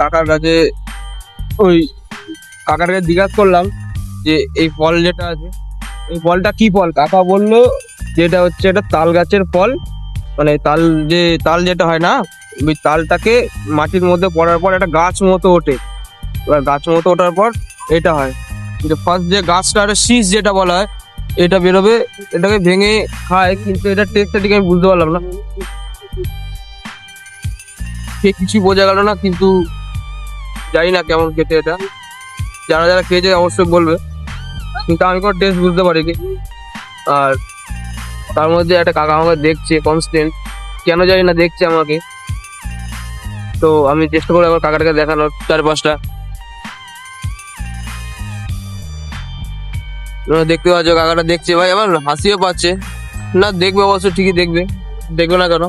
কাকার কাছে ওই কাকার কাছে জিজ্ঞাসা করলাম যে এই ফল যেটা আছে এই ফলটা কি ফল। কাকা বললো যেটা হচ্ছে এটা তাল গাছের ফল, মানে তাল যেটা হয় না, ওই তালটাকে মাটির মধ্যে পড়ার পর একটা গাছ মতো ওঠে। এবার গাছ মতো ওঠার পর এটা হয় যে ফার্স্ট যে গাছটা শীষ যেটা বলা হয় এটা বেরোবে, এটাকে ভেঙে খায়, কিন্তু এটা টেস্টটা ঠিক আমি বুঝতে পারলাম না, সে কিছু বোঝা গেল না, কিন্তু জানি না কেমন খেতে এটা। যারা যারা খেয়েছে অবশ্যই বলবে, কিন্তু আমি কোনো টেস্ট বুঝতে পারিনি। আর তার মধ্যে একটা কাকা আমাকে দেখছে কনস্ট্যান্ট, কেন জানি না দেখছে আমাকে। তো আমি চেষ্টা করবো একবার কাকাটাকে দেখানোর চার পাঁচটা। দেখতে পাচ্ছ কাকাটা দেখছে ভাই, আবার হাসিও পাচ্ছে। না দেখবে, অবশ্য ঠিকই দেখবে, দেখবে না কেন।